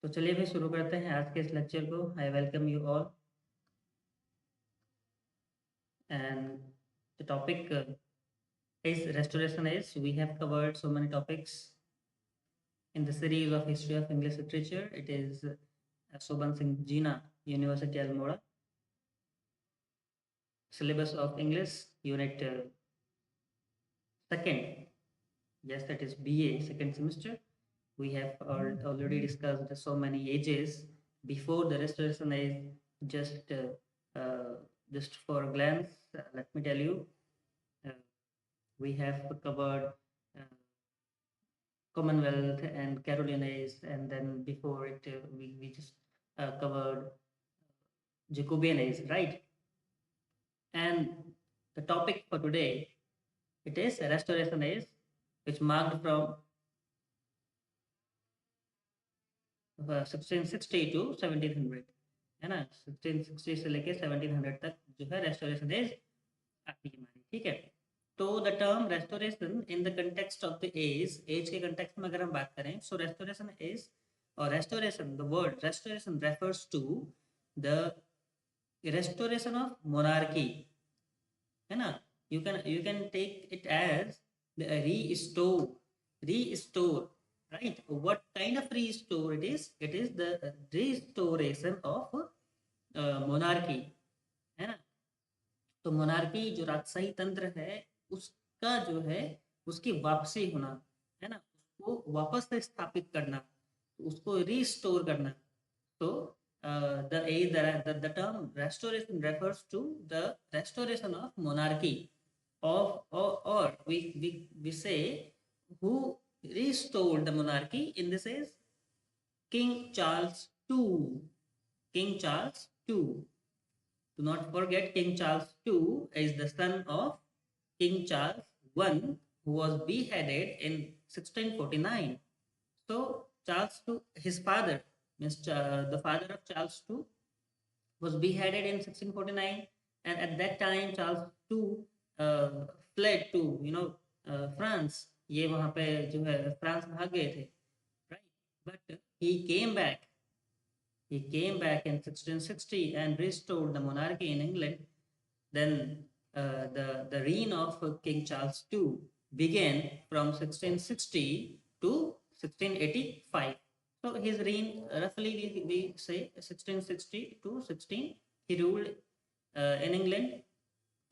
तो चलिए फिर शुरू करते हैं आज के इस लेक्चर को। I welcome you all and the topic is restoration age. We have covered so many topics in the series of history of English literature. It is Soban Singh Jeena, University Almora, syllabus of English, unit second. Yes, that is BA, second semester. We have already discussed so many ages before the restoration age. Just, just for a glance, let me tell you, uh, we have covered uh, Commonwealth and Caroline age, and then before it, we just covered Jacobean age, right? And the topic for today, it is restoration age, which marked from 1660 to 1700, है ना। 1660 से लेके 1700 तक जो है restoration age आती है हमारी, ठीक है। तो the term restoration in the context of the age के कंटेक्स्ट में अगर हम बात करें, सो रेस्टोरेशन एज और restoration, the word restoration refers to the restoration of monarchy, है ना। you can take it as the restore, right? What kind of restore it is? It is the restoration of monarchy, है ना। तो monarchy जो राजशाही तंत्र है उसका जो है उसकी वापसी होना, है ना, उसको वापस से स्थापित करना, तो उसको रिस्टोर करना। तो the term restoration refers to the restoration of monarchy or we say who restored the monarchy in this is King Charles II. King Charles II. Do not forget, King Charles II is the son of King Charles I, who was beheaded in 1649. So Charles II, his father, means the father of Charles II, was beheaded in 1649, and at that time Charles II fled to France. ये वहाँ पे जो है France भाग गए थे, right? But he came back in 1660 and restored the monarchy in England. Then the reign of King Charles II began from 1660 to 1685. So his reign, roughly we say 1660 to 16, he ruled in England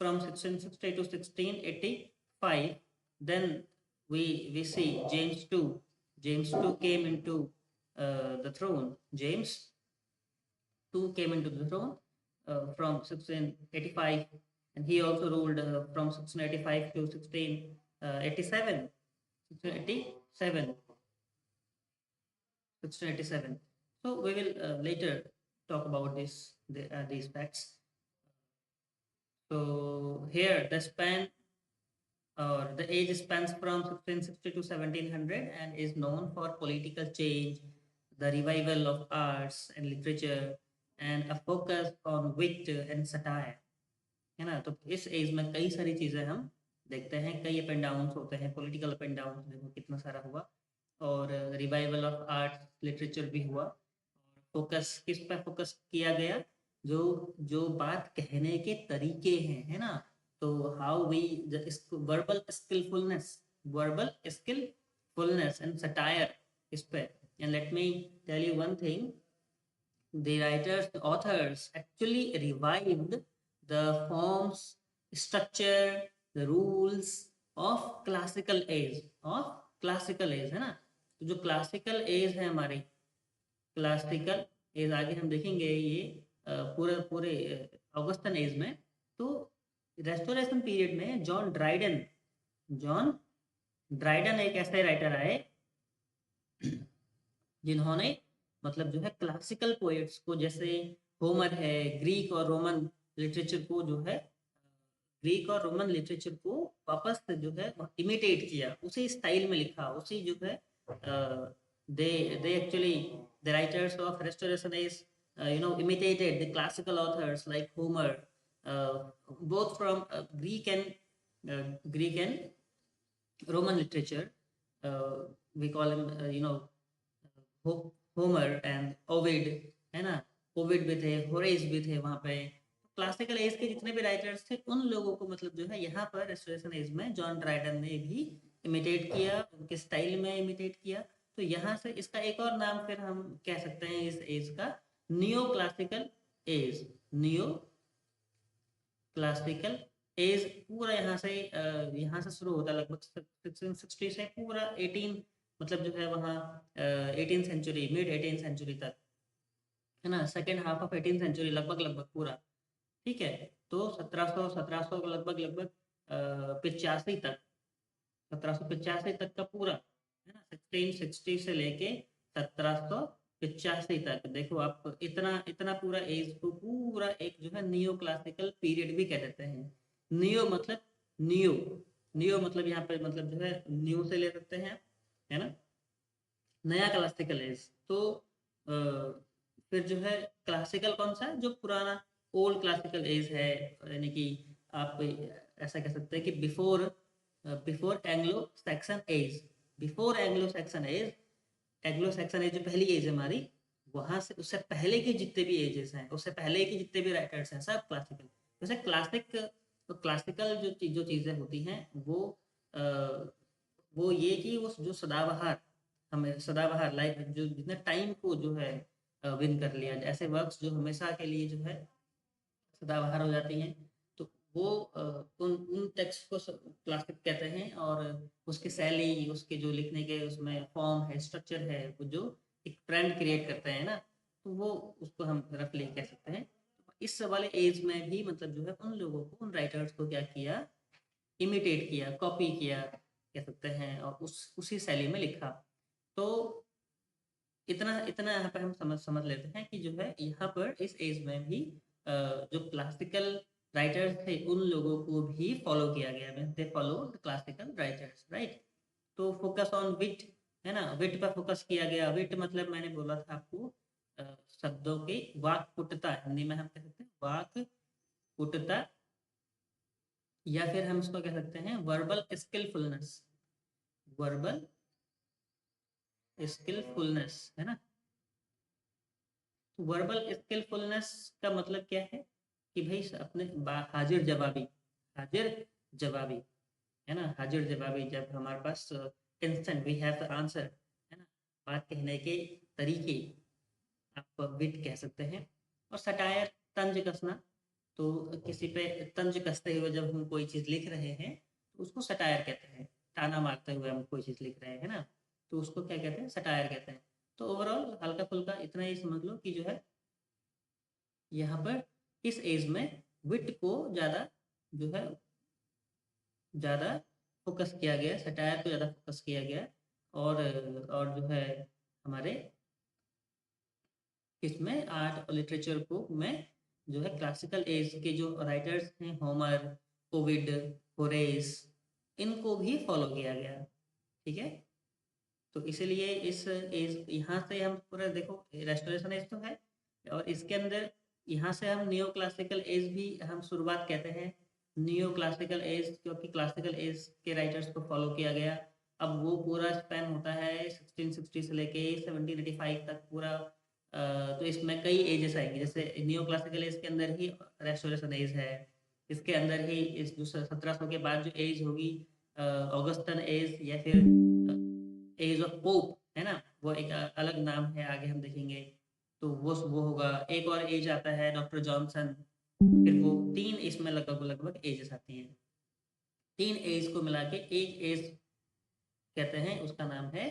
from 1660 to 1685. Then we see James II. James II came into the throne. James II came into the throne from 1685, and he also ruled from 1685 to 1687. 1687. 1687. So we will later talk about these facts. So here the span or the age spans from 1660 to 1700 and is known for political change, the revival of arts and literature, and a focus on wit and satire, है ना। तो इस as में कई सारी चीज़ें हम देखते हैं, कई अप एंड डाउन होते हैं, पॉलिटिकल अप एंड डाउन देखो कितना सारा हुआ, और रिवाइवल ऑफ आर्ट लिटरेचर भी हुआ। फोकस किस पर फोकस किया गया? जो जो बात कहने के तरीके हैं, है ना। तो how we verbal skilfulness, and satire, इस पे। And let me tell you one thing, the authors actually revived the forms, structure, the rules of classical age, है ना। तो जो क्लासिकल एज है हमारी, क्लासिकल एज आगे हम देखेंगे ये पूरे पूरे ऑगस्टन एज में। तो रेस्टोरेशन पीरियड में जॉन ड्राइडन एक ऐसे राइटर आए जिन्होंने मतलब जो है क्लासिकल पोएट्स को, जैसे होमर है, ग्रीक और रोमन लिटरेचर को जो है, ग्रीक और रोमन लिटरेचर को वापस से जो है इमिटेट किया, उसी स्टाइल में लिखा, उसी जो है they actually the writers of restoration is imitated the classical authors like Homer, both from Greek and Roman literature. We call him Homer and Ovid, है ना, ओविड भी थे, होरेस भी थे वहाँ पे। क्लासिकल एज के जितने भी राइटर्स थे उन लोगों को मतलब जो है यहाँ पर रेस्टोरेशन एज में जॉन ड्राइडन ने भी इमिटेट किया, उनके स्टाइल में इमिटेट किया। तो यहाँ से इसका एक और नाम फिर हम कह सकते हैं इस एज का, neo classical as. Neo classical as पूरा यहाँ से शुरू होता है लगभग 1660 से पूरा 18 मतलब जो है वहाँ 18 सेंचुरी, मिड 18 सेंचुरी तक, है ना, सेकेंड हाफ ऑफ 18 सेंचुरी लगभग लगभग पूरा। ठीक है, तो 1700 लगभग लगभग 85 तक, 1785 तक का पूरा, है ना, 1660 से लेके 1785 तक, देखो आप इतना इतना पूरा एज को पूरा एक जो है नियो क्लासिकल पीरियड भी कह देते हैं। नियो मतलब न्यू, नियो मतलब यहाँ पे मतलब जो है न्यू से ले सकते हैं, है ना, नया क्लासिकल एज। तो फिर जो है क्लासिकल कौन सा है, जो पुराना ओल्ड क्लासिकल एज है, यानी कि आप ऐसा कह सकते हैं कि before before Anglo Saxon age, before Anglo Saxon age, Anglo Saxon age जो पहली एज है हमारी, वहां से उससे पहले के जितने भी एजेस हैं, उससे पहले के जितने भी राइटर्स हैं सब क्लासिकल। जैसे क्लासिक, तो क्लासिकल जो चीजें होती हैं आ, वो ये कि वो जो सदाबहार, हमें सदाबहार लाइक जो जितने टाइम को जो है विन कर लिया, ऐसे वर्क्स जो हमेशा के लिए जो है सदाबहार हो जाती हैं, तो वो उन उन टेक्स्ट को क्लासिक कहते हैं। और उसकी शैली, उसके जो लिखने के उसमें फॉर्म है, स्ट्रक्चर है, वो जो एक ट्रेंड क्रिएट करते हैं ना, तो वो उसको हम रफली कह सकते हैं। इस वाले एज में भी मतलब जो है उन लोगों को, उन राइटर्स को क्या किया, इमिटेट किया, कॉपी किया कह सकते हैं, और उसी शैली में लिखा। तो इतना इतना यहाँ पर हम समझ लेते हैं कि जो है यहाँ पर इस एज में भी जो क्लासिकल राइटर्स थे उन लोगों को भी फॉलो किया गया, they follow the classical writers, right. तो फोकस ऑन विट, है ना, विट पर फोकस किया गया। विट मतलब मैंने बोला था आपको शब्दों के वाक्पुटता, हिंदी में हम कह सकते हैं वाक्पुटता, या फिर हम इसको कह सकते हैं वर्बल स्किलफुलनेस, वर्बल स्किलफुलनेस, है ना। वर्बल स्किलफुलनेस का मतलब क्या है कि भाई अपने हाजिर जवाबी, हाजिर जवाबी, है ना, हाजिर जवाबी, जब हमारे पास instant we have the answer, है ना, बात कहने के तरीके आप विट कह सकते हैं। और सटायर, तंज कसना, तो किसी पे तंज कसते हुए जब हम कोई चीज़ लिख रहे हैं तो उसको सटायर कहते हैं, ताना मारते हुए हम कोई चीज़ लिख रहे हैं ना, तो उसको क्या कहते हैं, सटायर कहते हैं। तो ओवरऑल हल्का फुल्का इतना ही समझ लो कि जो है यहाँ पर इस एज में विट को ज़्यादा जो है ज़्यादा फोकस किया गया, सटायर को ज़्यादा फोकस किया गया। और जो है हमारे इसमें आर्ट और लिटरेचर को में जो है क्लासिकल एज के जो राइटर्स हैं, होमर, ओविड, होरेस, इनको भी फॉलो किया गया। ठीक है, तो इसलिए इस एज, यहाँ से हम पूरा देखो रेस्टोरेशन एज तो है, और इसके अंदर यहाँ से हम नियो क्लासिकल एज भी हम शुरुआत कहते हैं, नियो क्लासिकल एज, क्योंकि क्लासिकल एज के राइटर्स को फॉलो किया गया। अब वो पूरा स्पैन होता है 1660 से लेके 1785 तक पूरा। तो इसमें कई एजेस आएंगे, जैसे नियो क्लासिकल एज के अंदर ही रेस्टोरेशन एज है, इसके अंदर ही इस जो 1700 के बाद जो एज होगी ऑगस्टन एज, या फिर एज ऑफ पोप, है ना, वो एक अलग नाम है, आगे हम देखेंगे। तो वो होगा, एक और एज आता है डॉक्टर जॉनसन। फिर वो तीन इसमें लगभग लगभग एजेस आती हैं, तीन एज को मिला के एक एज कहते हैं, उसका नाम है,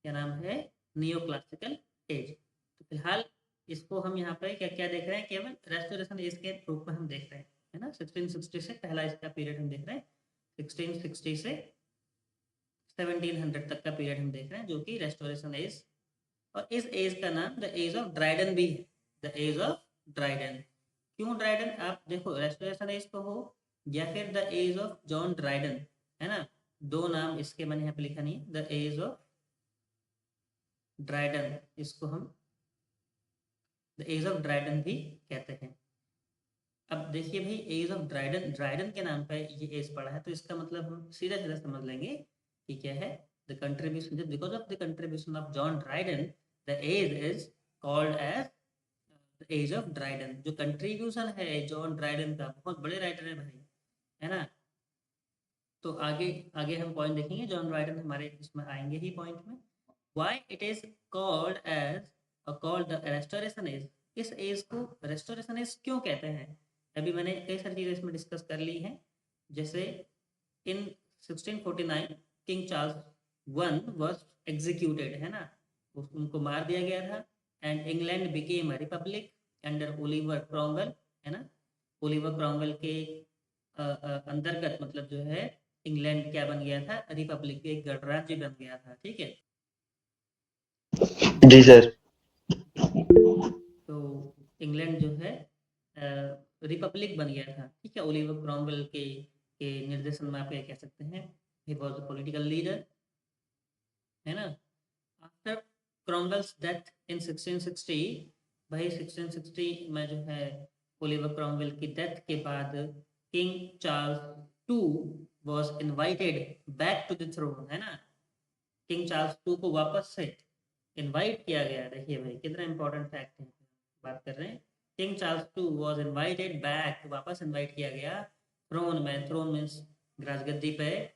क्या नाम है, नियो क्लासिकल एज। तो फिलहाल इसको हम यहाँ पे क्या क्या देख रहे हैं, केवल रेस्टोरेशन एज के रूप में हम देख रहे हैं, है ना। 1660 से पहला इसका पीरियड हम देख रहे हैं, 1660 से 1700 तक का पीरियड हम देख रहे हैं, जो कि रेस्टोरेशन एज। और इस एज का नाम द एज ऑफ ड्राइडन भी है, द एज ऑफ ड्राइडन। क्यों ड्राइडन, आप देखो रेस्टोरेशन एज तो हो या फिर the age of John Dryden, है ना, दो नाम इसके मैंने यहाँ पे लिखा नहीं है, द एज ऑफ ड्राइडन, इसको हम द एज ऑफ ड्राइडन भी कहते हैं। अब देखिए भाई, एज ऑफ ड्राइडन, ड्राइडन के नाम पे ये एज पड़ा है, तो इसका मतलब हम सीधा सीधा समझ लेंगे कि क्या है, the contribution, because of the contribution of John Dryden the age is called age the age of Dryden. जो कंट्रीब्यूशन है जॉन ड्राइडन का, बहुत बड़े राइटर है भाई, है ना। तो आगे आगे हम पॉइंट देखेंगे, जॉन ड्राइडन हमारे इसमें आएंगे ही पॉइंट में। Why it is called age called the restoration age. इस एज को रेस्टोरेशन एज क्यों कहते हैं? अभी मैंने कई सारी चीज़ें इसमें डिस्कस कर ली हैं। जैसे इन 1649 king Charles one was executed, है ना, उनको मार दिया गया था। And England became a republic under Oliver Cromwell, है ना। ओलिवर क्रॉमवेल के अंतर्गत मतलब जो है इंग्लैंड क्या बन गया था, रिपब्लिक, एक गणराज्य बन गया था, ठीक है। जी सर। तो इंग्लैंड जो है रिपब्लिक बन गया था, ठीक है, ओलिवर क्रॉमवेल के निर्देशन में आप ये कह सकते हैं। He was a political leader, है ना। आफ्टर क्रॉमवेल्स डेथ इन 1660, भाई 1660 में जो है ओलिवर क्रॉमवेल की डेथ के बाद king Charles two was invited back to the throne, है ना। किंग चार्ल्स टू को वापस से इनवाइट किया गया। देखिए भाई कितना इंपॉर्टेंट फैक्ट है, बात कर रहे हैं। King Charles two was invited back, वापस इनवाइट किया गया थ्रोन में। थ्रोन मीन्स राजगद्दी पे,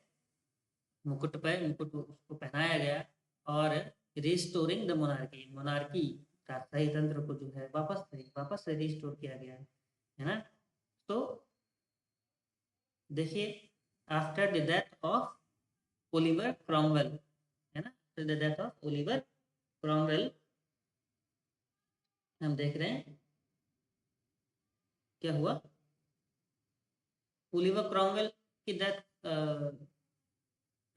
मुकुट पे, मुकुट उसको पहनाया गया। और रिस्टोरिंग द मोनार्की, मोनार्की राजशाही तंत्र को जो है वापस से रिस्टोर किया गया है ना। तो देखिए after the death of Oliver Cromwell, है ना, after the death of Oliver Cromwell, हम देख रहे हैं क्या हुआ। ओलिवर क्रॉमवेल की डेथ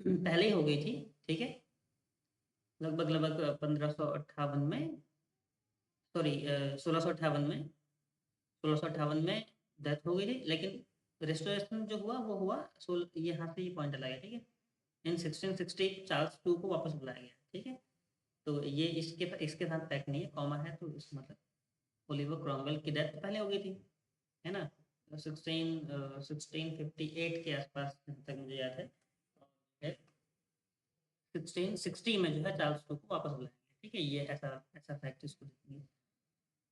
पहले ही हो गई थी, ठीक है, लगभग लगभग 1558 में, सॉरी 1658 में, 1658 में डेथ हो गई थी। लेकिन रेस्टोरेशन जो हुआ वो हुआ यहाँ से ये पॉइंट लगाया, ठीक है। इन 1660 चार्ल्स टू को वापस बुलाया गया, ठीक है। तो ये इसके इसके साथ पैक नहीं है, कॉमा है, तो इस मतलब ओलिवर क्रॉमवेल की डेथ पहले हो गई थी, है ना। 1658 के आसपास जहाँ तक मुझे याद है, 1660 में जो है चार्ल्स टू को वापस बुलाया गया, ठीक है। ये ऐसा ऐसा फैक्ट इसको देखेंगे।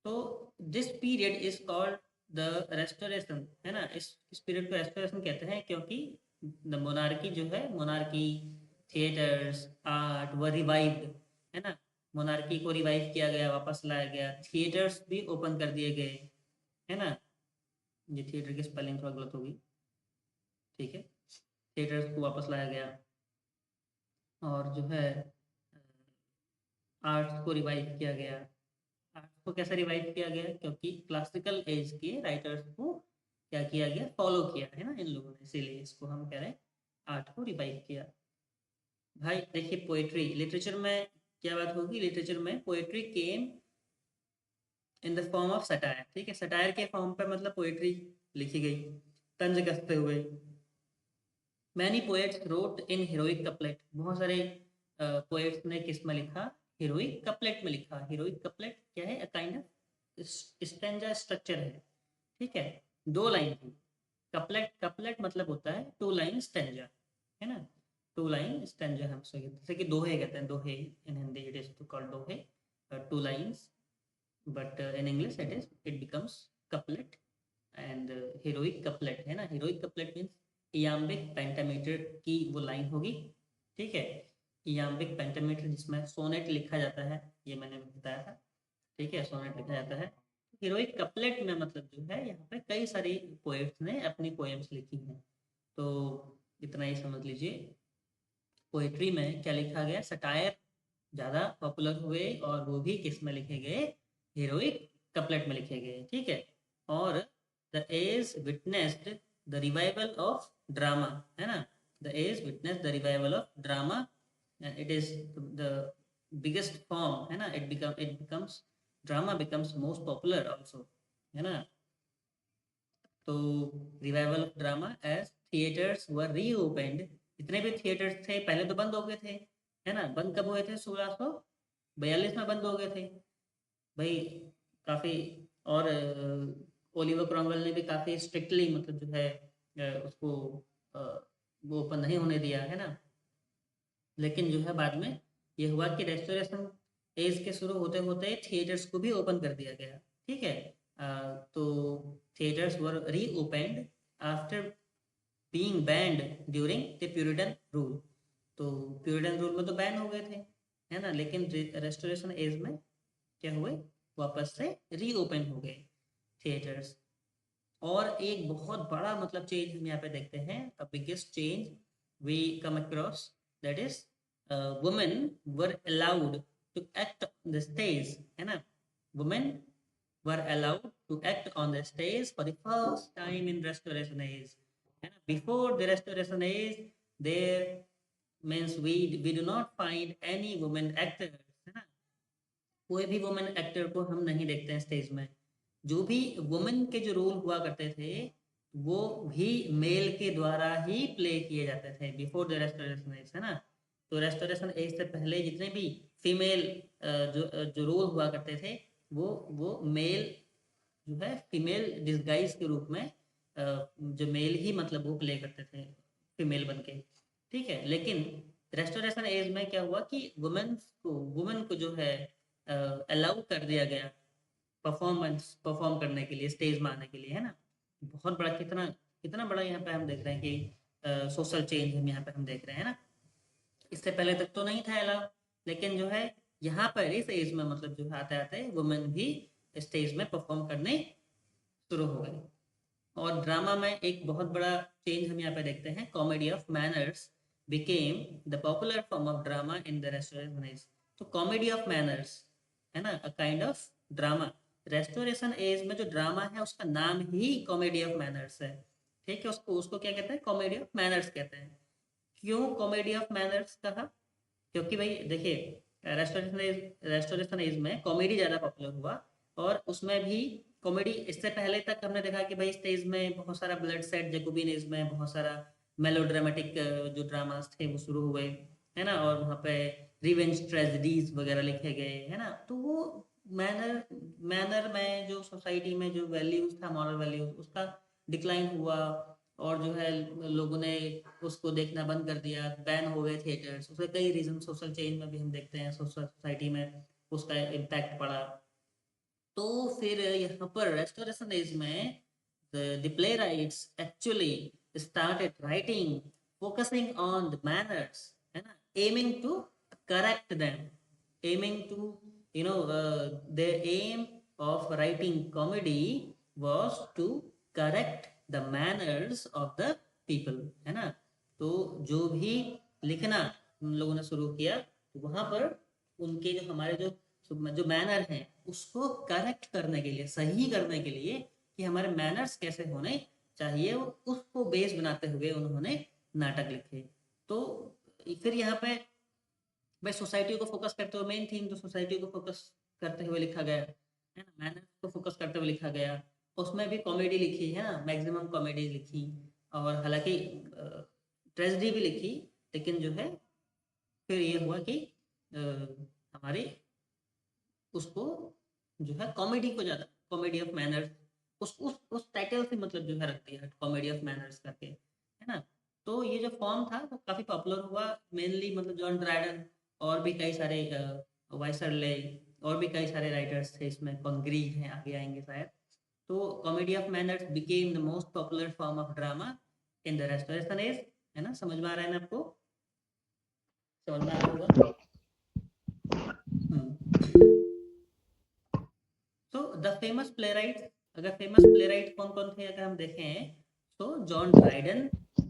तो this period is called the restoration, है ना। इस पीरियड को रेस्टोरेशन कहते हैं क्योंकि द मोनार्की जो है, मोनार्की, थिएटर्स, आर्ट व रिवाइव्ड, है ना। मोनार्की को रिवाइव किया गया, वापस लाया गया। थिएटर्स भी ओपन कर दिए गए, है ना। ये थिएटर की स्पेलिंग थोड़ा गलत होगी, ठीक है। थिएटर्स को वापस लाया गया। और जो है आर्ट्स को रिवाइव किया गया। आर्ट्स को कैसे रिवाइव किया गया? क्योंकि क्लासिकल एज के राइटर्स को क्या किया गया, फॉलो किया, है ना, इन लोगों ने, इसीलिए इसको हम कह रहे हैं आर्ट को रिवाइव किया। भाई देखिए पोएट्री, लिटरेचर में क्या बात होगी, लिटरेचर में poetry came in the form of satire, ठीक है। सटायर के फॉर्म पर मतलब पोएट्री लिखी गई तंज कसते हुए। Many poets wrote in heroic couplet, बहुत सारे पोएट्स ने किस में लिखा, हीरोइक कपलेट में लिखा। हीरोइक कपलेट क्या है, अ काइंड ऑफ स्टैंजा स्ट्रक्चर है, ठीक है। दो लाइन की कपलेट, कपलेट मतलब होता है टू लाइन स्टैंजा, है ना। टू लाइन स्टैंजा हम जैसे कि दोहे कहते हैं, दोहे इन हिंदी इट इज कॉल्ड दोहे, two lines, but in English it becomes couplet and heroic couplet, है ना। हीरोइक कपलेट मीन्स इयाम्बिक पेंटामीटर की वो लाइन होगी, ठीक है। इयाम्बिक पेंटामीटर जिसमें सोनेट लिखा जाता है, ये मैंने बताया था, ठीक है, सोनेट लिखा जाता है। हीरोइक कपलेट में मतलब जो है यहाँ पे कई सारी पोएट्स ने अपनी पोएम्स लिखी हैं। तो इतना ही समझ लीजिए, पोएट्री में क्या लिखा गया, सटायर ज़्यादा पॉपुलर हुए, और वो भी किस में लिखे गए, हीरोइक कपलेट में लिखे गए, ठीक है। और the age witnessed the revival of drama, है ना। The age witness the revival of drama and it is the biggest form, है ना। It becomes drama becomes most popular also, है ना। तो revival of drama as theatres were reopened, जितने भी theatres थे पहले तो बंद हो गए थे, है ना। बंद कब हुए थे, 1642 में बंद हो गए थे भाई, काफ़ी। और ओलिवर क्रॉमवेल ने भी काफ़ी स्ट्रिक्टली मतलब जो है उसको वो ओपन नहीं होने दिया, है ना। लेकिन जो है बाद में ये हुआ कि रेस्टोरेशन एज के शुरू होते होते थिएटर्स को भी ओपन कर दिया गया, ठीक है। तो थिएटर्स वर री opened after being band during the Puritan rule. तो प्यूरिटन रूल में तो बैन हो गए थे, है ना, लेकिन रेस्टोरेशन एज में क्या हुए, वापस से रीओपन हो गए थिएटर्स। और एक बहुत बड़ा मतलब चेंज हम यहाँ पे देखते हैं, a biggest change we come across, that is women were allowed to act on the stage, है ना। Women were allowed to act on the stage for the first time in restoration age, है ना। Before the restoration age there means we do not find any women actors, है ना। कोई भी women actor को हम नहीं देखते हैं स्टेज में। जो भी वुमेन के जो रोल हुआ करते थे वो भी मेल के द्वारा ही प्ले किए जाते थे बिफोर द रेस्टोरेशन एज, है ना। तो रेस्टोरेशन एज से पहले जितने भी फीमेल जो रोल हुआ करते थे वो मेल जो है फीमेल डिस्गाइज के रूप में जो मेल ही मतलब वो प्ले करते थे फीमेल बन के, ठीक है। लेकिन रेस्टोरेशन एज में क्या हुआ कि वुमेन को जो है अलाउ कर दिया गया परफॉर्म करने के लिए, स्टेज में आने के लिए, है ना। बहुत बड़ा, कितना कितना बड़ा यहाँ पे हम देख रहे हैं कि सोशल चेंज हम यहाँ पे हम देख रहे हैं ना। इससे पहले तक तो नहीं था अलाउ, लेकिन जो है यहाँ पर इस एज में मतलब जो है आते आते वुमेन भी स्टेज में परफॉर्म करने शुरू हो गए। और ड्रामा में एक बहुत बड़ा चेंज हम यहाँ पे देखते हैं, comedy of manners became the popular form of drama in the restoration. तो कॉमेडी ऑफ मैनर्स, है ना, अ kind of drama. Restoration age में जो ड्रामा है उसका नाम ही कॉमेडी ऑफ मैनर्स है, ठीक है। उसको उसको क्या कहते हैं, कॉमेडी ऑफ मैनर्स कहते हैं। क्यों कॉमेडी ऑफ मैनर्स कहा, क्योंकि भाई देखिए रेस्टोरेशन एज में कॉमेडी ज़्यादा पॉपुलर हुआ। और उसमें भी कॉमेडी, इससे पहले तक हमने देखा कि भाई स्टेज में बहुत सारा ब्लड सेट, जैकोबिन एज में बहुत सारा मेलोड्रामेटिक जो ड्रामास थे वो शुरू हुए, है ना। और वहाँ पे रिवेंज ट्रेजेडीज वगैरह लिखे गए, है ना। तो वो मैनर मैनर में जो सोसाइटी में जो वैल्यूज था, मॉरल वैल्यूज, उसका डिक्लाइन हुआ। और जो है लोगों ने उसको देखना बंद कर दिया, बैन हो गए थिएटर्स। उसके कई रीजन सोशल चेंज में भी हम देखते हैं, सोसाइटी में उसका इम्पैक्ट पड़ा। तो फिर यहाँ पर रेस्टोरेशन एज में the playwrights actually started writing focusing on the manners, है ना, aiming to correct them, aiming to their aim of writing comedy was to correct the manners of the people, है ना। तो जो भी लिखना उन लोगों ने शुरू किया तो वहां पर उनके जो हमारे जो मैनर हैं उसको करेक्ट करने के लिए, सही करने के लिए कि हमारे मैनर्स कैसे होने चाहिए, उसको बेस बनाते हुए उन्होंने नाटक लिखे। तो फिर यहाँ पे भाई सोसाइटी को फोकस करते हुए, मेन थीम तो सोसाइटी को फोकस करते हुए लिखा गया, है ना, मैनर्स को फोकस करते हुए लिखा गया। उसमें भी कॉमेडी लिखी, है ना, मैक्सिमम कॉमेडी लिखी। और हालांकि ट्रेजेडी भी लिखी, लेकिन जो है फिर ये हुआ कि हमारी उसको जो है कॉमेडी को ज़्यादा, कॉमेडी ऑफ मैनर्स, उस टाइटल से मतलब जो है रख दिया कॉमेडी ऑफ मैनर्स करके, है ना। तो ये जो फॉर्म था वो काफ़ी पॉपुलर हुआ, मेनली मतलब जॉन ड्राइडन और भी कई सारे वाइसरले और भी कई सारे राइटर्स थे इसमें, कॉन्ग्रीव हैं, आगे आएंगे शायद। तो comedy of manners became the most popular form of drama in the restoration age, है ना। समझ में आ रहा है ना आपको, समझ में आ रहा होगा। तो द फेमस प्लेराइट, अगर फेमस प्लेराइट कौन कौन थे अगर हम देखें तो जॉन ड्राइडन,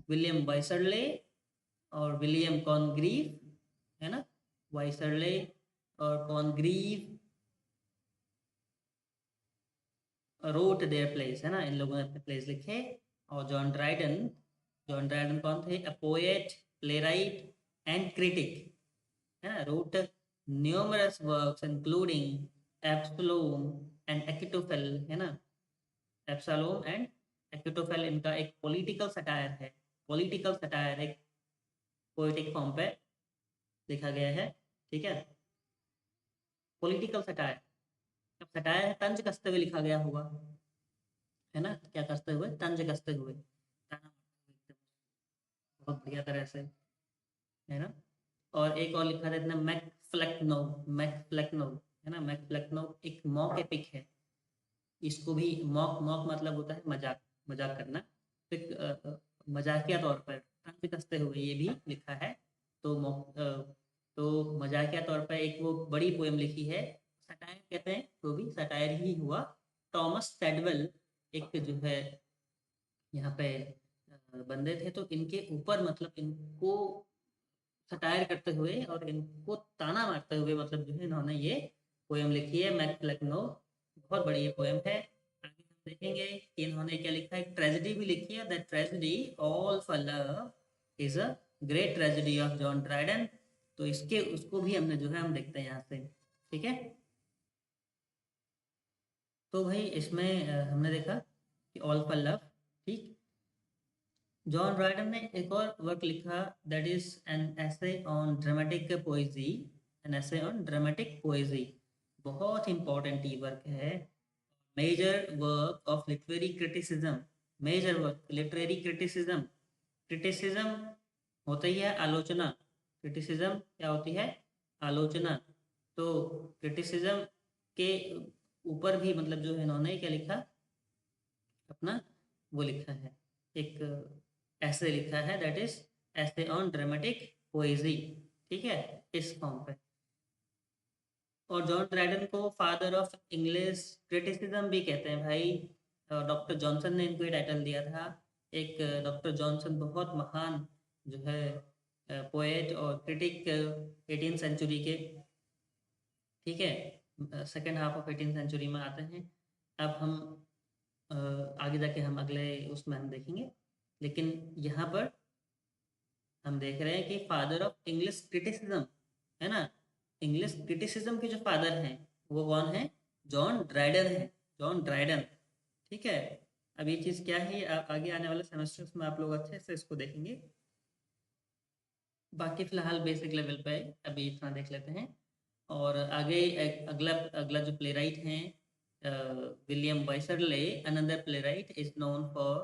विलियम वाइसरले और विलियम कॉनग्रीव, है ना। वाइसरले और कॉनग्रीव रोट देयर प्लेस, है ना, इन लोगों ने अपने प्लेस लिखे। और जॉन ड्राइडन कौन थे, a poet, playwright and critic, है ना, wrote numerous works including Absalom and Achitophel, है ना। एब्सलोम एंड अकिटोफेल इनका एक पॉलिटिकल सटायर है, पॉलिटिकल सटायर एक पोएटिक फॉर्म पे लिखा गया है, ठीक है। पॉलिटिकल सटायर, जब सटायर है तंज कसते हुए लिखा गया होगा, है ना, क्या कसते हुए, तंज कसते हुए, बहुत बढ़िया तरह से, है ना। और एक और लिखा था मैक मैकफ्लेक्नो है ना, मैकफ्लेक्नो एक मॉक एपिक है। इसको भी मॉक मॉक मतलब होता है मजाक, मजाक करना। एक मजाकिया तौर पर हंसते कसते हुए ये भी लिखा है। तो तो मजाकिया तौर पर एक वो बड़ी पोएम लिखी है, सटायर कहते हैं, वो भी सटायर ही हुआ। थॉमस सैडवेल एक जो है यहाँ पे बंदे थे, तो इनके ऊपर मतलब इनको सटायर करते हुए और इनको ताना मारते हुए मतलब जो है इन्होंने ये पोएम लिखी है, मैकफ्लेक्नो। बहुत बड़ी ये पोएम है। आगे हम देखेंगे कि इन्होंने क्या लिखा है, ट्रेजेडी भी लिखी है, the tragedy all for love is a great tragedy of John Dryden. तो इसके उसको भी हमने जो है हम देखते हैं यहाँ से, ठीक है। तो भाई इसमें हमने देखा कि ऑल फॉर लव, ठीक। जॉन राइडन ने एक और वर्क लिखा, that is an essay on dramatic poesy, an essay on dramatic poesy. बहुत इंपॉर्टेंट ये वर्क है। Major work of literary criticism, major work literary criticism. Criticism होता ही है आलोचना, क्रिटिसिज्म क्या होती है, आलोचना। तो क्रिटिसिज्म के ऊपर भी मतलब जो है इन्होंने क्या लिखा, अपना वो लिखा है, एक ऐसे लिखा है, दैट इज ऐसे ऑन ड्रामेटिक पोएजी, ठीक है, इस फॉर्म पे। और जॉन ड्राइडन को फादर ऑफ इंग्लिश क्रिटिसिज्म भी कहते हैं भाई। डॉक्टर जॉनसन ने इनको ये टाइटल दिया था। एक डॉक्टर जॉनसन बहुत महान जो है पोएट और क्रिटिक 18th सेंचुरी के, ठीक है, second half of 18th century में आते हैं। अब हम अ, आगे जाके हम अगले उसमें हम देखेंगे, लेकिन यहाँ पर हम देख रहे हैं कि फादर ऑफ इंग्लिश क्रिटिसिज्म है ना, इंग्लिश क्रिटिसिज्म के जो फादर हैं वो कौन है, जॉन ड्राइडन है, जॉन ड्राइडन, ठीक है। अब ये चीज़ क्या है, आगे आने वाले सेमेस्टर्स में आप लोग अच्छे से इसको देखेंगे। बाकी फिलहाल बेसिक लेवल पे अभी इतना देख लेते हैं। और आगे अगला अगला जो प्ले राइट हैं, William Wycherley, another playwright is known for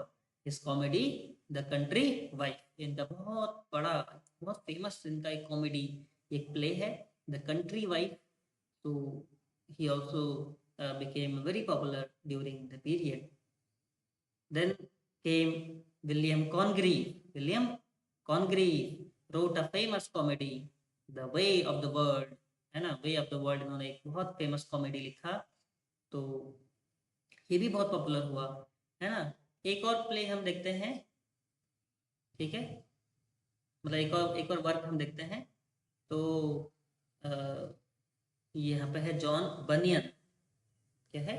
his comedy The Country Wife. इनका बहुत बड़ा, बहुत फेमस इनका एक कॉमेडी एक प्ले है, द कंट्री वाइफ। तो he also became very popular during the period. Then came William Congreve. William Congreve wrote a famous comedy, The Way of the World, है ना, वे ऑफ द वर्ल्ड। इन्होंने एक बहुत famous comedy लिखा, तो ये भी बहुत पॉपुलर हुआ, है ना। एक और प्ले हम देखते हैं, ठीक है, मतलब एक और वर्क हम देखते हैं। तो अ, यहाँ पे है जॉन बनियन, क्या है,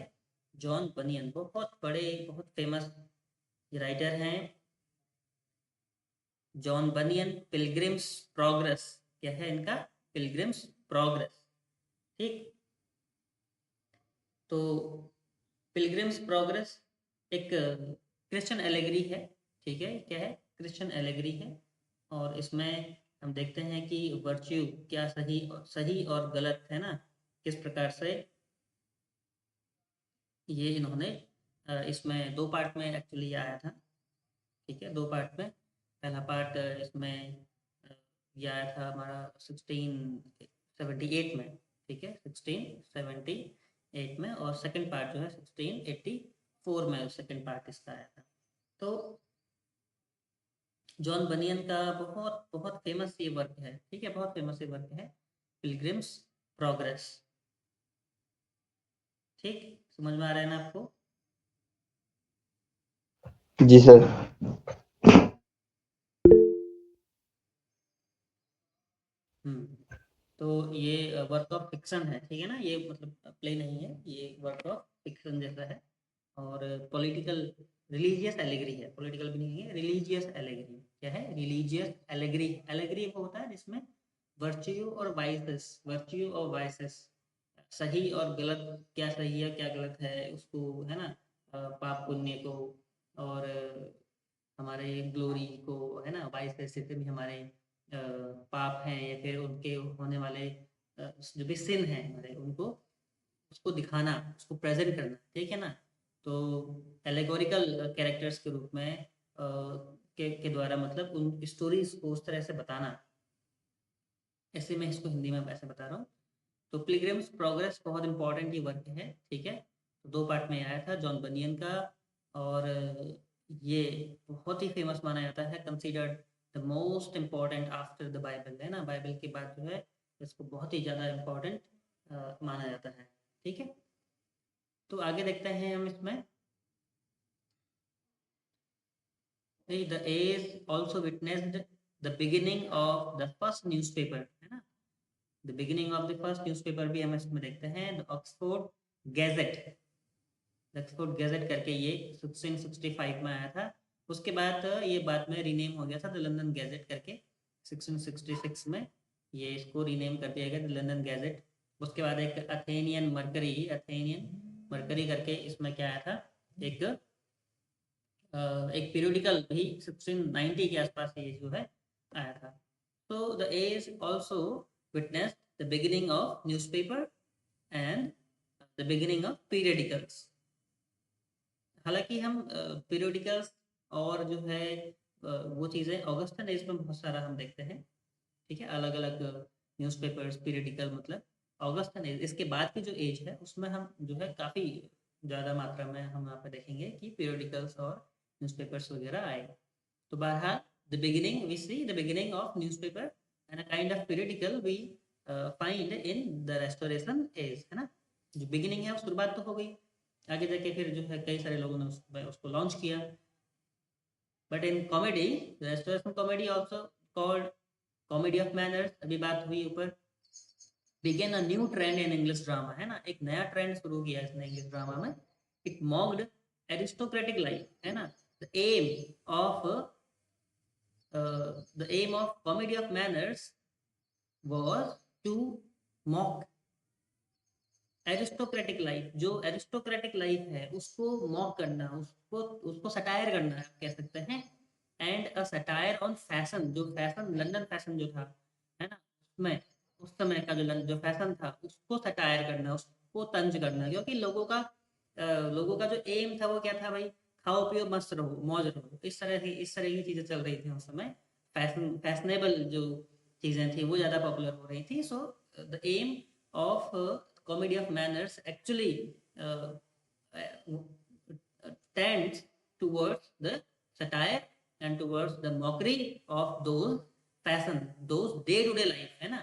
जॉन बनियन बहुत बड़े, बहुत फेमस राइटर हैं। जॉन बनियन, पिलग्रिम्स प्रोग्रेस, क्या है इनका, पिलग्रिम्स प्रोग्रेस, ठीक। तो पिलग्रिम्स प्रोग्रेस एक क्रिश्चियन एलेगरी है, ठीक है, क्या है, क्रिश्चियन एलेगरी है। और इसमें हम देखते हैं कि वर्च्यू क्या, सही और गलत है ना, किस प्रकार से ये इन्होंने इसमें दो पार्ट में एक्चुअली आया था, ठीक है, दो पार्ट में। पहला पार्ट इसमें ये आया था हमारा 1678 में, ठीक है, 1678 में। और सेकंड पार्ट जो है 1684 में सेकंड पार्ट इसका आया था। तो जॉन बनियन का बहुत बहुत फेमस ये वर्क है, ठीक है, बहुत फेमस ये वर्क है, पिलग्रिम्स प्रोग्रेस, ठीक। समझ में आ रहा है ना आपको। जी सर। तो ये वर्क ऑफ फिक्शन है, ठीक है ना, ये मतलब प्ले नहीं है, ये वर्क ऑफ फिक्शन जैसा है। और पॉलिटिकल रिलीजियस एलेगरी है, पॉलिटिकल भी नहीं है, रिलीजियस एलेगरी, क्या है, रिलीजियस एलेगरी। एलेगरी वो होता है जिसमें वर्च्यू और वाइसेस, वर्च्यू और वाइसेस, सही और गलत, क्या सही है क्या गलत है उसको, है ना, पाप पुण्य को, और हमारे ग्लोरी को, है ना, वाइसेस जितने भी हमारे पाप हैं या फिर उनके होने वाले जो भी सिन हैं हमारे, उनको उसको दिखाना, उसको प्रेजेंट करना, ठीक है ना। तो एलेगोरिकल कैरेक्टर्स के रूप में के द्वारा मतलब उन स्टोरीज को उस तरह से बताना, ऐसे मैं इसको हिंदी में ऐसे बता रहा हूँ। तो पिलग्रिम्स प्रोग्रेस बहुत इंपॉर्टेंट ये वर्क है, ठीक है। तो 2 पार्ट में आया था जॉन बनियन का, और ये बहुत ही फेमस माना जाता है, considered the most important after the Bible, है ना। बाइबल के बाद जो है इसको बहुत ही ज़्यादा इम्पॉर्टेंट माना जाता है, ठीक है। तो आगे देखते हैं हम इसमें। The age also witnessed the beginning of the first newspaper, है ना। The beginning of the first newspaper भी हम इसमें देखते हैं, the Oxford Gazette. Oxford Gazette करके ये 1665 में आया था। उसके बाद ये बाद में रीनेम हो गया था द लंदन गैजेट करके, 1666 में ये इसको रीनेम कर दिया गया द लंदन गैजेट। उसके बाद एक अथेनियन मरकरी करके इसमें क्या आया था, एक एक पीरियडिकल भी 1690 के आसपास ये जो है आया था। तो the age also witness the beginning of newspaper and the beginning of periodicals. हालांकि हम पीरियडिकल्स और जो है वो चीज़ें ऑगस्टन एज में बहुत सारा हम देखते हैं, ठीक है। अलग अलग न्यूज़पेपर्स पीरियडिकल मतलब ऑगस्टन एज, इसके बाद की जो एज है उसमें हम जो है काफ़ी ज़्यादा मात्रा में हम यहाँ पे देखेंगे कि पीरियडिकल्स और न्यूज़पेपर्स वगैरह आए। तो बहरहाल the beginning we see the beginning of newspaper and a kind of periodical we find in the restoration age, है ना। जो बिगिनिंग है शुरुआत तो हो गई, आगे जाके फिर जो है कई सारे लोगों ने उसको लॉन्च किया। But in comedy, Restoration comedy also called comedy of manners, अभी बात हुई ऊपर, began a new trend in English drama, है ना। एक नया ट्रेंड शुरू किया इसने इंग्लिश ड्रामा में। इट मॉक्ड एरिस्टोक्रेटिक लाइफ, है ना। The aim of the aim of comedy of manners was to mock aristocratic life. जो एरिस्टोक्रेटिक लाइफ है उसको मॉक करना, उसको उसको सटायर करना आप कह सकते हैं। And a satire on fashion, जो फैशन लंदन फैशन जो था, है ना, उसमें उस समय का जो फैशन था उसको सटायर करना, उसको तंज करना। क्योंकि लोगों का जो एम था वो क्या था भाई, खाओ पियो मस्त रहो मौज रहो, इस तरह की चीजें चल रही थी उस समय। फैशनेबल जो चीजें थी वो ज्यादा पॉपुलर हो रही थी। So the aim of comedy of manners actually uh, tends towards the satire and towards the mockery of those fashion, those day to day life, है ना,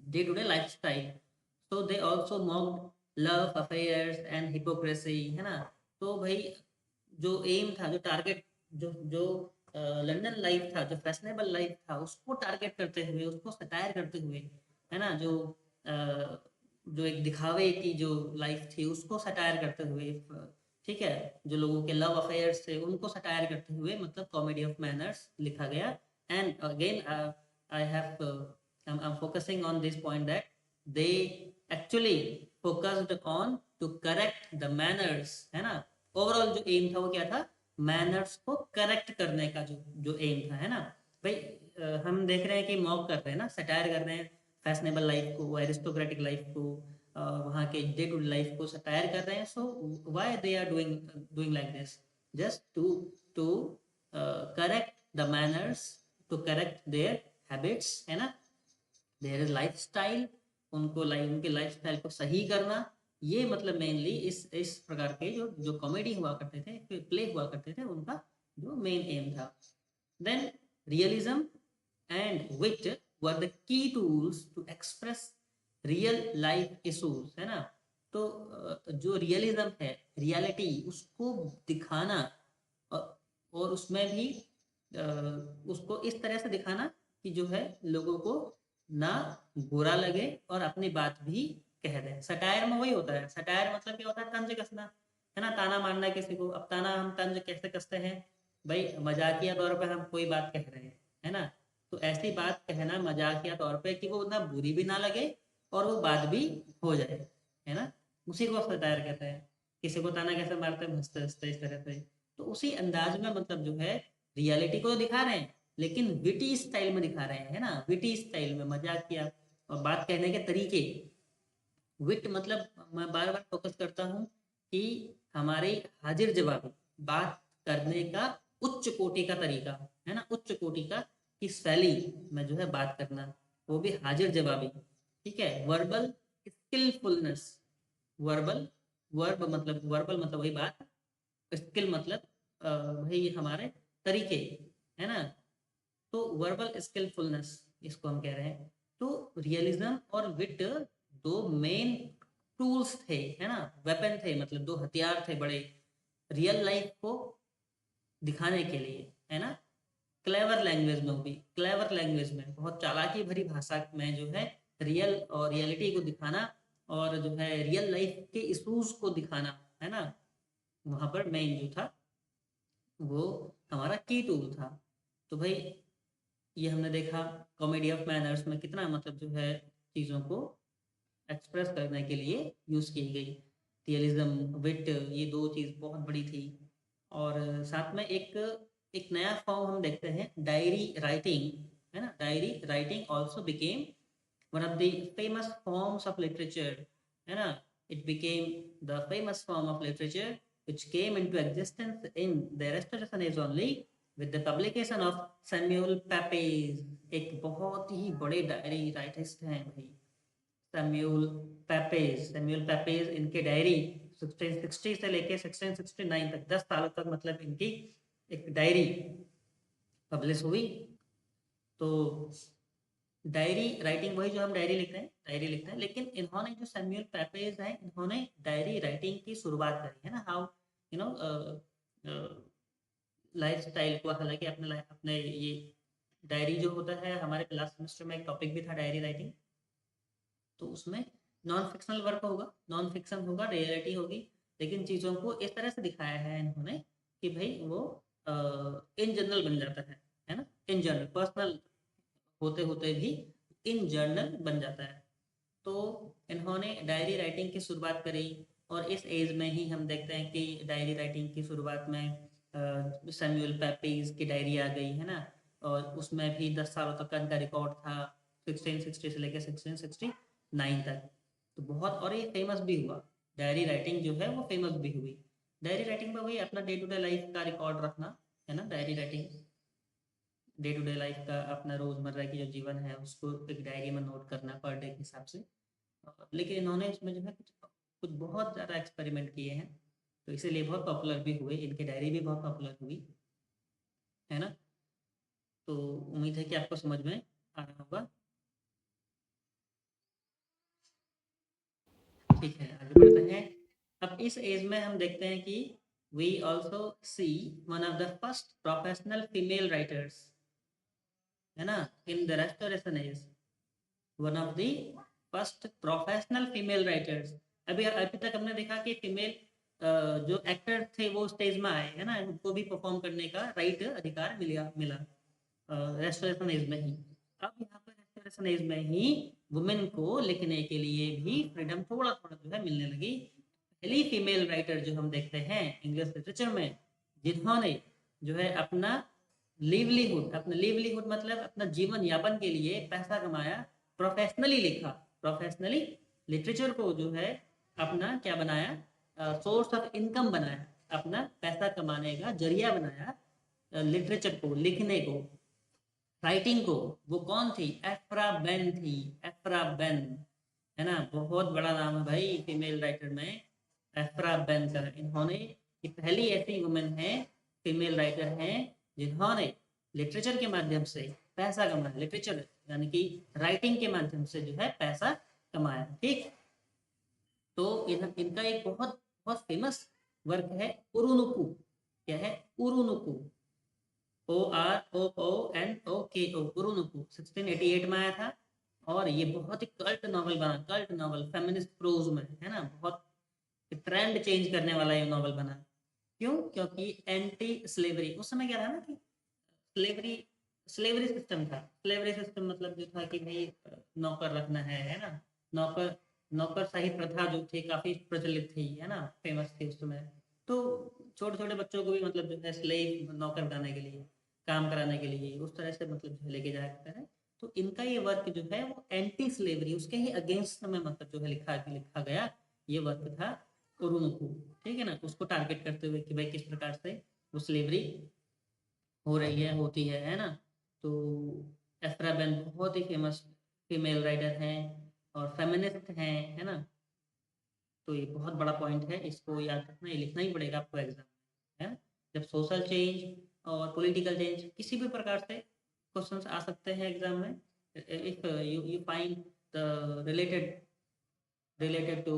day to day lifestyle. So they also mocked love affairs and hypocrisy, है ना। तो भाई जो M था, जो target, जो जो लंदन लाइफ था, जो फैशनेबल लाइफ था, उसको टारगेट करते हुए, उसको सटायर करते हुए, है ना, जो एक दिखावे की जो लाइफ थी उसको सटायर करते हुए, ठीक है, जो लोगों के लव अफेयर्स थे उनको सटायर करते हुए मतलब कॉमेडी ऑफ मैनर्स लिखा गया। And again I have I'm focusing on this point that they actually focused on to correct the manners, है ना। ओवरऑल जो एम था वो क्या था, मैनर्स को करेक्ट करने का जो एम था, है ना। भाई हम देख रहे हैं कि मॉक कर रहे हैं ना, सटायर कर रहे हैं फैशनेबल लाइफ को, एरिस्टोक्रेटिक लाइफ को, वहाँ के डे टू लाइफ को सटायर कर रहे हैं। So why they are doing doing like this, just to correct the manners, to correct their habits, है ना, देयर इज लाइफ स्टाइल, उनके लाइफ स्टाइल को सही करना। ये मतलब मेनली इस प्रकार के जो कॉमेडी हुआ करते थे, प्ले हुआ करते थे, उनका जो मेन एम था। Then realism and wit were the key tools to express real life issues, है ना। तो जो रियलिज्म है, रियलिटी उसको दिखाना, और उसमें भी उसको इस तरह से दिखाना कि जो है लोगों को ना बुरा लगे और अपनी बात भी कह दें। सटायर में वही होता है, सटायर मतलब क्या होता है, तंज कसना, है ना, ताना मारना किसी को। अब ताना हम तंज कैसे कसते हैं भाई, मजाकिया तौर पे हम कोई बात कह रहे हैं, है ना, तो ऐसी बात कहना मजाकिया तौर पे कि वो ना बुरी भी ना लगे और वो बात भी हो जाए, है ना, उसी को सटायर कहते हैं। किसी को ताना कैसे मारते हैं, हंसते हंसते इस तरह से। तो उसी अंदाज में मतलब जो है रियलिटी को तो दिखा रहे हैं लेकिन विटी स्टाइल में दिखा रहे हैं, है ना, विटी स्टाइल में मजाक किया और बात कहने के तरीके। विट मतलब मैं बार बार फोकस करता हूँ कि हमारी हाजिर जवाबी बात करने का उच्च कोटि का तरीका, है ना, उच्च कोटि का की शैली में जो है बात करना, वो भी हाजिर जवाबी, ठीक है। वर्बल स्किलफुलनेस, वर्बल, वर्बल मतलब वही बात, स्किल मतलब भाई हमारे तरीके, है ना। तो वर्बल स्किलफुलनेस इसको हम कह रहे हैं। तो रियलिज्म और विट दो मेन टूल्स थे, है ना, वेपन थे, मतलब दो हथियार थे बड़े रियल लाइफ को दिखाने के लिए, है ना। क्लेवर लैंग्वेज में भी, क्लेवर लैंग्वेज में बहुत चालाकी भरी भाषा में जो है रियल और रियलिटी को दिखाना और जो है रियल लाइफ के इशूज को दिखाना, है ना, वहां पर मेन जो था वो हमारा की टूल था। तो भाई ये हमने देखा कॉमेडी ऑफ मैनर्स में कितना मतलब जो है चीज़ों को एक्सप्रेस करने के लिए यूज़ की गई। रियलिज्म विट ये दो चीज़ बहुत बड़ी थी। और साथ में एक एक नया फॉर्म हम देखते हैं डायरी राइटिंग, है ना। Diary writing also became one of the famous forms of literature, है ना। It became the famous form of literature which came into existence in the Restoration age only with the publication of Samuel Pepys। एक बहुत ही बड़े diary rightist हैं भाई Samuel पेपेज। Samuel पेपेज इनके diary 1660 से लेके 1669 तक 10 सालों तक मतलब इनकी एक डायरी पब्लिश हुई। तो डायरी राइटिंग वही जो हम डायरी लिखते हैं, डायरी लिखते हैं, लेकिन इन्होंने जो सैम्यूल पेपेज हैं इन्होंने डायरी राइटिंग की शुरुआत करी, है ना। How you know life style को, हालांकि अपने ये डायरी जो होता है हमारे लास्ट सेमेस्टर में एक टॉपिक भी था डायरी राइटिंग। तो उसमें नॉन फिक्शनल वर्क होगा, नॉन फिक्शन होगा, रियलिटी होगी, लेकिन चीज़ों को इस तरह से दिखाया है इन्होंने कि भाई वो इन जनरल बन जाता है ना। इन जनरल पर्सनल होते होते भी इन जर्नल बन जाता है। तो इन्होंने डायरी राइटिंग की शुरुआत करी और इस एज में ही हम देखते हैं कि डायरी राइटिंग की शुरुआत में सैमुअल पेपीज की डायरी आ गई, है ना। और उसमें भी 10 सालों तक का इनका रिकॉर्ड था 1660 से लेकर 1669 तक। तो बहुत, और ये फेमस भी हुआ, डायरी राइटिंग जो है वो फेमस भी हुई। डायरी राइटिंग में वही अपना डे टू डे लाइफ का रिकॉर्ड रखना, है ना। Diary writing day to day life का अपना रोजमर्रा की जो जीवन है उसको एक डायरी में नोट करना पर डे के हिसाब से। लेकिन इन्होंने इसमें जो है कुछ कुछ बहुत ज़्यादा एक्सपेरिमेंट किए हैं, तो इसीलिए बहुत पॉपुलर भी हुए, इनकी डायरी भी बहुत पॉपुलर हुई, है ना। तो उम्मीद है कि आपको समझ में आ रहा होगा। ठीक है, आगे बढ़ते हैं। अब इस एज में हम देखते हैं कि we also see one of the first professional female writers, है ना, in the restoration age, one of the first professional female writers. अभी अभी तक हमने देखा कि फीमेल जो एक्टर थे वो स्टेज में आए, है ना, उनको भी परफॉर्म करने का राइट अधिकार मिला मिला रेस्टोरेशन एज में ही। अब यहाँ पर रेस्टोरेशन एज में ही वुमेन को लिखने के लिए भी फ्रीडम थोड़ा थोड़ा जो है मिलने लगी। पहली फीमेल राइटर जो हम देखते हैं इंग्लिश लिटरेचर में जिन्होंने जो है अपना लिवलीहुड, अपना लिवलीहुड मतलब अपना जीवन यापन के लिए पैसा कमाया, प्रोफेशनली लिखा, प्रोफेशनली लिटरेचर को जो है अपना क्या बनाया, सोर्स ऑफ इनकम बनाया, अपना पैसा कमाने का जरिया बनाया, लिटरेचर को, लिखने को, राइटिंग को। वो कौन थी? एफ्रा बेन थी, एफ्रा बेन, है ना। बहुत बड़ा नाम है भाई फीमेल राइटर में, एफ्रा बेन का। इन्होंने, ये पहली ऐसी वुमेन है, फीमेल राइटर हैं जिन्होंने लिटरेचर के माध्यम से पैसा कमाया, लिटरेचर यानी कि राइटिंग के माध्यम से जो है पैसा कमाया, ठीक। तो इनका एक बहुत बहुत फेमस वर्क है उरुनुकु। क्या है? उरुनुकु, OROONOKO, उरुनुकु 1688 में आया था। और ये बहुत ही कल्ट नॉवल बना, कल्ट नॉवल फेमिनिस्ट प्रोज में, है ना। बहुत ट्रेंड चेंज करने वाला ये नॉवल बना। क्यों? क्योंकि एंटी स्लेवरी उस समय क्या था ना कि स्लेवरी, स्लेवरी सिस्टम था। स्लेवरी सिस्टम मतलब जो था कि भाई नौकर रखना है ना। नौकर, नौकरशाही प्रथा जो थी काफी प्रचलित थी, है ना, फेमस थी उस समय। तो छोटे छोटे बच्चों को भी मतलब जो है स्लेव, नौकर बनाने के लिए, काम कराने के लिए उस तरह से मतलब जो है लेके जाया करते हैं। तो इनका ये वर्क जो है वो एंटी स्लेवरी, उसके ही अगेंस्ट में मतलब जो है लिखा गया ये वर्क था उरुनुकु, ठीक है ना। उसको टारगेट करते हुए कि भाई किस प्रकार से वो स्लेवरी हो रही है, होती है ना। तो एफ्रा बेन बहुत ही फेमस फीमेल राइटर हैं और फेमिनिस्ट हैं, है ना। तो ये बहुत बड़ा पॉइंट है, इसको याद रखना, ये लिखना ही पड़ेगा आपको एग्जाम में, है ना। जब सोशल चेंज और पॉलिटिकल चेंज किसी भी प्रकार से क्वेश्चंस आ सकते हैं एग्जाम में, if you find the related to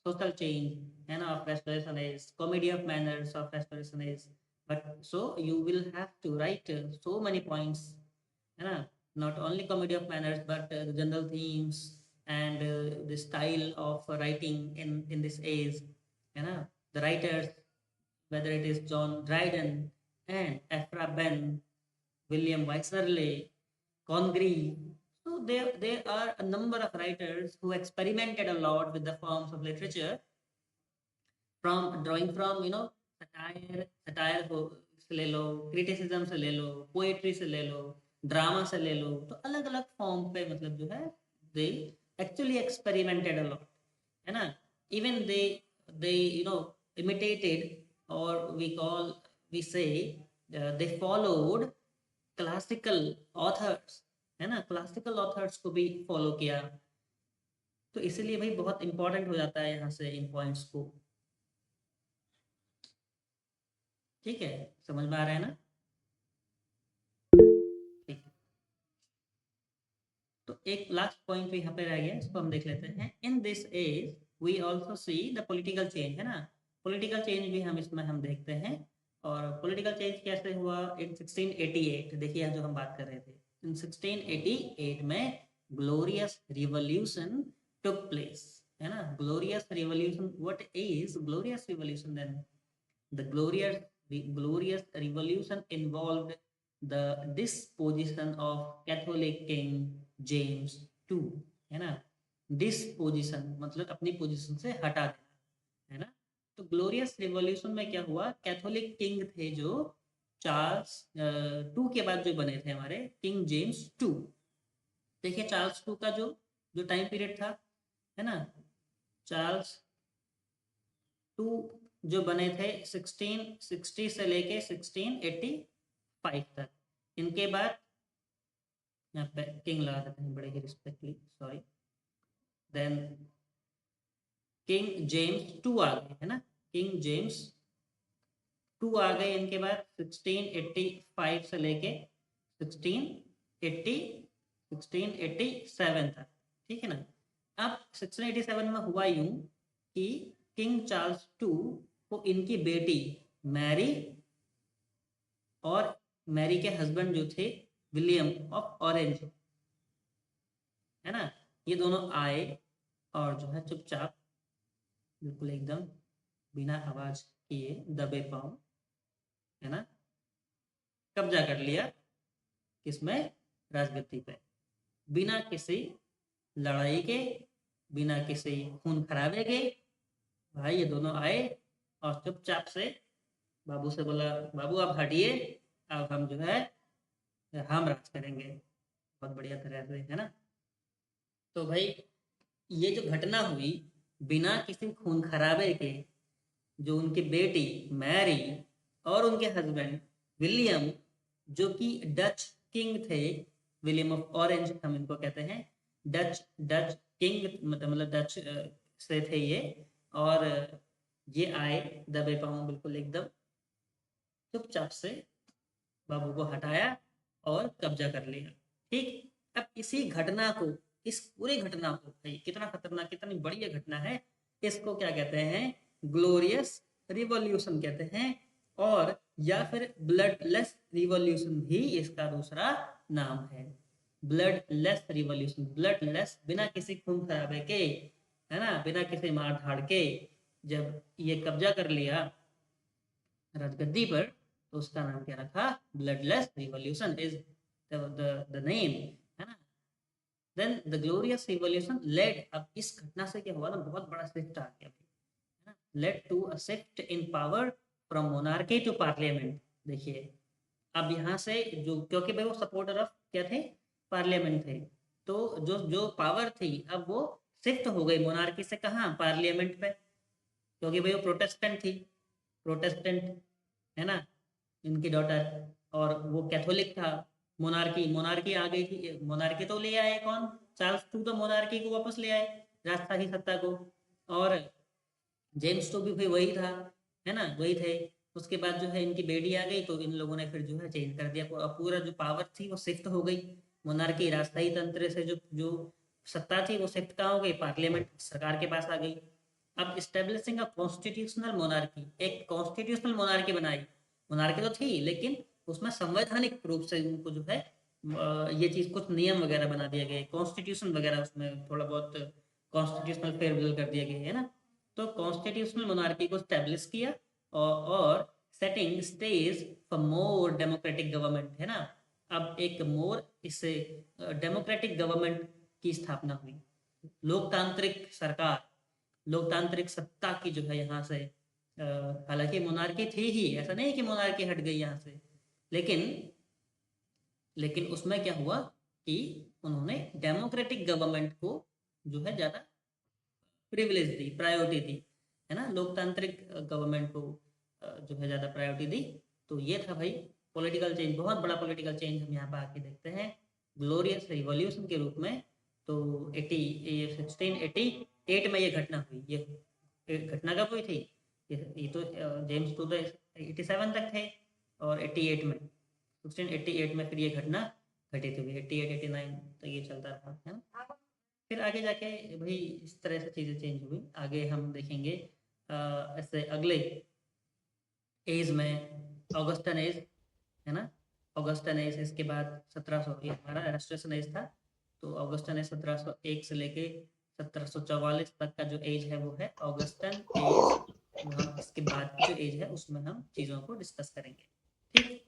social change, है ना, of restoration is comedy of manners of restoration is, but so you will have to write so many points, है ना, not only comedy of manners but the general themes and the style of writing in this age, है ना, the writers, whether it is John Dryden and Ephra Benn, William Wycherley, Congreve. So there are a number of writers who experimented a lot with the forms of literature, from drawing from satire को से ले लो, criticism से ले लो, poetry से ले लो, drama से ले लो, तो अलग अलग फॉर्म पे मतलब जो है they actually experimented a lot, है ना। even they imitated, or we say they followed classical authors, है ना, क्लासिकल ऑथर्स को भी फॉलो किया। तो इसलिए भाई बहुत इंपॉर्टेंट हो जाता है यहाँ से इन पॉइंट्स को, ठीक है, समझ में आ रहा है ना। ठीक, तो एक लास्ट पॉइंट यहाँ पे रह गया, इसको हम देख लेते हैं। In this age we also see the political change, है ना, पॉलिटिकल चेंज भी हम इसमें हम देखते हैं। और पॉलिटिकल चेंज कैसे हुआ इन 1688, देखिए जो हम बात कर रहे थे, इन 1688 में ग्लोरियस रिवॉल्यूशन टुक प्लेस, है ना। Glorious revolution, what is glorious revolution then? The glorious revolution involved the disposition of Catholic King James II, है ना। डिस्पोजिशन मतलब अपनी पोजीशन से हटा देना, है ना। तो ग्लोरियस रिवॉल्यूशन में क्या हुआ, कैथोलिक किंग थे जो चार्ल्स टू के बाद जो बने थे हमारे किंग जेम्स टू। देखिए चार्ल्स टू का जो टाइम पीरियड था, है ना, चार्ल्स टू जो बने थे 1660 से लेके 1685 तक। इनके बाद यहाँ पे किंग लगा देते हैं बड़े ही respectfully, sorry, then King James two आ गए, है ना, किंग जेम्स टू आ गए इनके बाद 1685 से लेके 1680 1687 तक, ठीक है ना। अब 1687 में हुआ यूं कि किंग चार्ल्स टू को इनकी बेटी मैरी और मैरी के हस्बैंड जो थे विलियम ऑफ ऑरेंज, है ना, ये दोनों आए और जो है चुपचाप बिल्कुल एकदम बिना आवाज किए दबे पांव, है ना, कब्जा कर लिया किसमें, राजगद्दी पे, बिना किसी लड़ाई के, बिना किसी खून खराबे के। भाई ये दोनों आए और चुपचाप से बाबू से बोला, बाबू आप हटिए, अब हम जो है हम राज करेंगे बहुत बढ़िया तरह से, है ना। तो भाई ये जो घटना हुई बिना किसी खून खराबे के, जो उनकी बेटी मैरी और उनके हस्बैंड विलियम, जो कि डच किंग थे, विलियम ऑफ ऑरेंज हम इनको कहते हैं, डच डच किंग मतलब डच से थे ये, और ये आए दबे पांव बिल्कुल एकदम चुपचाप से बाबू को हटाया और कब्जा कर लिया, ठीक। अब इसी घटना को, इस पूरी घटना को, भाई कितना खतरनाक कितनी बढ़िया घटना है, इसको क्या कहते हैं, ग्लोरियस रिवॉल्यूशन कहते हैं, और या फिर ब्लडलेस रिवॉल्यूशन भी इसका दूसरा नाम है। ब्लडलेस रिवॉल्यूशन, ब्लडलेस बिना किसी खून खराबे के, है ना, बिना किसी मार धाड़ के जब ये कब्जा कर लिया राजगद्दी पर, तो उसका नाम क्या रखा, bloodless revolution is the name, है ना। Then the glorious revolution led, अब इस घटना से क्या हुआ ना, बहुत बड़ा शिफ्ट आ गया, है ना, led to a shift in power from monarchy to parliament. देखिए अब यहाँ से जो, क्योंकि भाई वो सपोर्टर ऑफ क्या थे, पार्लियामेंट थे, तो जो जो पावर थी अब वो शिफ्ट हो गई मोनार्की से कहाँ, पार्लियामेंट पे, क्योंकि भाई वो प्रोटेस्टेंट थी, प्रोटेस्टेंट, है ना, इनकी डॉटर, और वो कैथोलिक था। मोनार्की मोनार्की आ गई थी, मोनार्की तो ले आए कौन, चार्ल्स टू तो मोनार्की को वापस ले आए, राजशाही सत्ता को, और जेम्स टू भी वही था, है ना, वही थे। उसके बाद जो है इनकी बेटी आ गई, तो इन लोगों ने फिर जो है चेंज कर दिया, पूरा जो पावर थी वो शिफ्ट हो गई। मोनार्की राजशाही तंत्र से जो जो सत्ता थी वो शिफ्ट कहाँ हो गई, पार्लियामेंट सरकार के पास आ गई। अब स्टेब्लिशिंग अ कॉन्स्टिट्यूशनल मोनार्की, एक कॉन्स्टिट्यूशनल मोनार्की बनाई। मोनार्की तो थी लेकिन उसमें संवैधानिक रूप से उनको जो है ये चीज कुछ नियम वगैरह बना दिया गया, कॉन्स्टिट्यूशन वगैरह उसमें थोड़ा बहुत कॉन्स्टिट्यूशनल फेरबदल कर दिया गया है ना। तो कॉन्स्टिट्यूशनल मोनार्की को स्टैब्लिश किया, और setting stage for more democratic government, है ना। अब एक मोर इससे डेमोक्रेटिक गवर्नमेंट की स्थापना हुई, लोकतांत्रिक सरकार, लोकतांत्रिक सत्ता की जो है यहाँ से, हालांकि मोनार्की थी ही, ऐसा नहीं कि मोनार्की हट गई यहाँ से, लेकिन लेकिन उसमें क्या हुआ कि उन्होंने डेमोक्रेटिक गवर्नमेंट को जो है ज्यादा प्रिविलेज दी, प्रायोरिटी दी, है ना, लोकतांत्रिक गवर्नमेंट को जो है ज्यादा प्रायोरिटी दी। तो ये था भाई पॉलिटिकल चेंज, बहुत बड़ा पॉलिटिकल चेंज हम यहाँ पर आके देखते हैं ग्लोरियस रिवॉल्यूशन के रूप में। तो 1688 में ये घटना हुई। ये घटना कब हुई थी, ये तो जेम्स तो 87 तक थे, और 88 में 1688 में फिर ये घटना घटित हुई। 88 89 तक ये चलता रहा, है ना। फिर आगे जाके भाई इस तरह से चीज़ें चेंज हुई। आगे हम देखेंगे ऐसे अगले एज में ऑगस्टन एज, है ना। ऑगस्टन एज, इसके बाद 1700, ये हमारा रेस्ट्रेशन एज था। तो ऑगस्टन एज 1701 से लेके 1744 तक का जो एज है वो है ऑगस्टन एज। हम इसके बाद की जो एज है उसमें हम चीज़ों को डिस्कस करेंगे, ठीक।